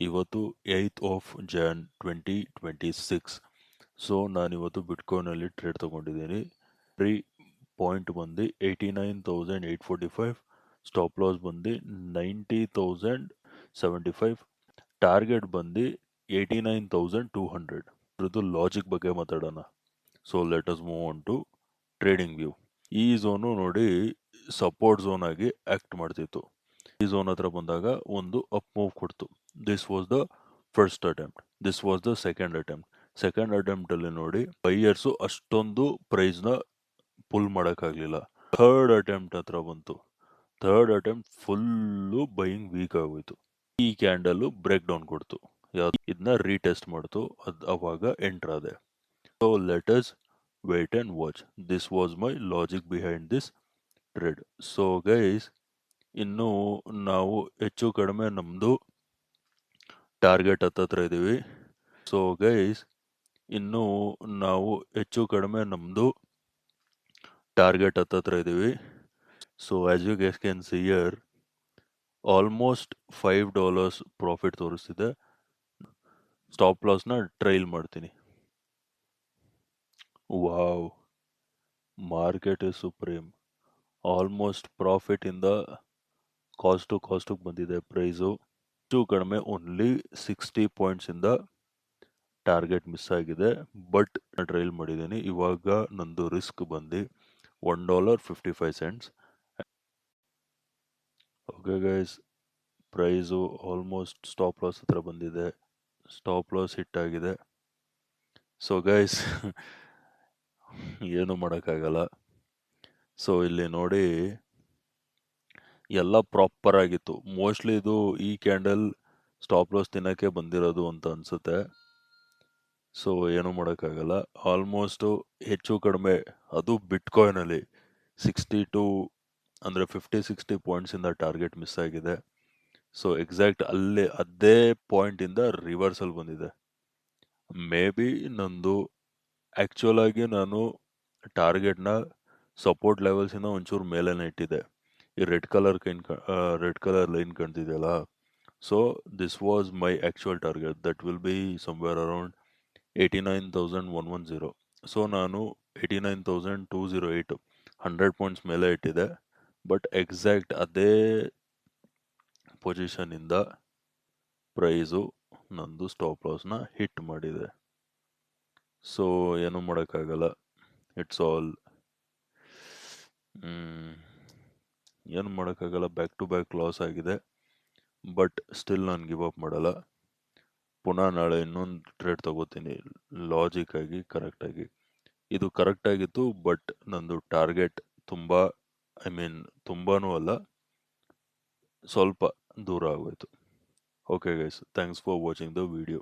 ಇವತ್ತು 8th of John 2026. So ನಾನಿವತ್ತು ಬಿಟ್ಕಾಯಿನಲ್ಲಿ trade ತೊಗೊಂಡಿದ್ದೀನಿ. ಪ್ರೀ ಪಾಯಿಂಟ್ ಬಂದು 89,845, ಸ್ಟಾಪ್ ಲಾಸ್ ಬಂದು 90,075, ಟಾರ್ಗೆಟ್ ಬಂದು 89,200. ಇದ್ರದ್ದು ಲಾಜಿಕ್ ಬಗ್ಗೆ ಮಾತಾಡೋಣ. So let us move on to TradingView. ಈ ಝೋನು ನೋಡಿ ಸಪೋರ್ಟ್ ಝೋನ್ ಆಗಿ ಆಕ್ಟ್ ಮಾಡ್ತಿತ್ತು. ಈ ಝೋನ್ ಹತ್ರ ಬಂದಾಗ ಒಂದು ಅಪ್ ಮೂವ್ ಕೊಡ್ತು. This was the first attempt, this was the second attempt. Second attempt ಅಲ್ಲಿ ನೋಡಿ ಬೈಯರ್ಸು ಅಷ್ಟೊಂದು ಪ್ರೈಸ್ ನ ಪುಲ್ ಮಾಡಕ್ಕಾಗ್ಲಿಲ್ಲ. ಥರ್ಡ್ ಅಟೆಂಪ್ಟ್ ಹತ್ರ ಬಂತು. Third attempt full buying weak ಆಗೋಯ್ತು. ಈ ಕ್ಯಾಂಡಲ್ ಬ್ರೇಕ್ ಡೌನ್ ಕೊಡ್ತು. ಇದನ್ನ ರೀಟೆಸ್ಟ್ ಮಾಡ್ತು. ಅವಾಗ ಎಂಟರ್ ಆದೆ. So let us wait and watch. This was my logic behind this trade. So guys, ಇನ್ನು ನಾವು ಹೆಚ್ಚು ಕಡಿಮೆ ನಮ್ಮದು ಟಾರ್ಗೆಟ್ ಹತ್ತತ್ರ ಇದ್ದೀವಿ. ಸೊ ಗೈಸ್, ಇನ್ನು ನಾವು ಹೆಚ್ಚು ಕಡಿಮೆ ನಮ್ಮದು ಟಾರ್ಗೆಟ್ ಹತ್ತತ್ರ ಇದ್ದೀವಿ. So as you guys can see here, almost $5 profit ತೋರಿಸ್ತಿದೆ. ಸ್ಟಾಪ್ ಲಾಸ್ನ ಟ್ರೈಲ್ ಮಾಡ್ತೀನಿ. Wow, market is supreme. Almost profit ಇಂದ ಕಾಸ್ಟ್ ಟು ಕಾಸ್ಟ್ ಬಂದಿದೆ ಪ್ರೈಸು. ಹೆಚ್ಚು ಕಡಿಮೆ ಓನ್ಲಿ 60 ಪಾಯಿಂಟ್ಸ್ ಇಂದ ಟಾರ್ಗೆಟ್ ಮಿಸ್ ಆಗಿದೆ. ಬಟ್ ಟ್ರೈಲ್ ಮಾಡಿದ್ದೀನಿ. ಇವಾಗ ನಂದು ರಿಸ್ಕ್ ಬಂದು $1.55. Okay guys, price almost stop loss ಹತ್ರ ಬಂದಿದೆ. ಸ್ಟಾಪ್ ಲಾಸ್ ಹಿಟ್ ಆಗಿದೆ. ಸೊ ಗೈಸ್, ಏನು ಮಾಡೋಕ್ಕಾಗಲ್ಲ. ಸೊ ಇಲ್ಲಿ ನೋಡಿ, ಎಲ್ಲ ಪ್ರಾಪರ್ ಆಗಿತ್ತು. ಮೋಸ್ಟ್ಲಿ ಇದು ಈ ಕ್ಯಾಂಡಲ್ ಸ್ಟಾಪ್ ಲಾಸ್ ತಿನ್ನಕ್ಕೆ ಬಂದಿರೋದು ಅಂತ ಅನ್ಸುತ್ತೆ. ಸೊ ಏನು ಮಾಡೋಕ್ಕಾಗಲ್ಲ. ಆಲ್ಮೋಸ್ಟು ಹೆಚ್ಚು ಕಡಿಮೆ ಅದು ಬಿಟ್ಕಾಯಿನಲ್ಲಿ 62 ಅಂದರೆ 50-60 ಪಾಯಿಂಟ್ಸಿಂದ ಟಾರ್ಗೆಟ್ ಮಿಸ್ ಆಗಿದೆ. ಸೊ ಎಕ್ಸಾಕ್ಟ್ ಅದೇ ಪಾಯಿಂಟಿಂದ ರಿವರ್ಸಲ್ ಬಂದಿದೆ. ಮೇ ಬಿ ನಂದು ಆ್ಯಕ್ಚುಲ್ ಆಗಿ ನಾನು ಟಾರ್ಗೆಟ್ನ ಸಪೋರ್ಟ್ ಲೆವೆಲ್ಸಿಂದ ಒಂಚೂರು ಮೇಲೇನೆ ಇಟ್ಟಿದ್ದೆ. ಈ ರೆಡ್ ಕಲರ್ ಲೈನ್ ಕಾಣ್ತಿದೆಯಲ್ಲ, so this was my actual target. That will be somewhere around 89,110. So ನಾನು 89,208 100 ಪಾಯಿಂಟ್ಸ್ ಮೇಲೆ ಇಟ್ಟಿದೆ. ಬಟ್ ಎಕ್ಸಾಕ್ಟ್ ಅದೇ ಪೊಸಿಷನಿಂದ ಪ್ರೈಸು ನಂದು ಸ್ಟಾಪ್ ಲಾಸ್ನ ಹಿಟ್ ಮಾಡಿದೆ. ಸೊ ಏನು ಮಾಡೋಕ್ಕಾಗಲ್ಲ. ಇಟ್ಸ್ ಆಲ್ ಏನು ಮಾಡೋಕ್ಕಾಗಲ್ಲ. ಬ್ಯಾಕ್ ಟು ಬ್ಯಾಕ್ ಲಾಸ್ ಆಗಿದೆ. ಬಟ್ ಸ್ಟಿಲ್ ನಾನು ಗಿವ್ ಅಪ್ ಮಾಡಲ್ಲ. ಪುನಃ ನಾಳೆ ಇನ್ನೊಂದು ಟ್ರೇಡ್ ತಗೋತೀನಿ ಲಾಜಿಕ್ ಆಗಿ, ಕರೆಕ್ಟಾಗಿ. ಇದು ಕರೆಕ್ಟಾಗಿತ್ತು, ಬಟ್ ನಂದು ಟಾರ್ಗೆಟ್ ತುಂಬಾನೂ ಅಲ್ಲ, ಸ್ವಲ್ಪ ದೂರ ಆಗೋಯ್ತು. Okay guys, thanks for watching the video.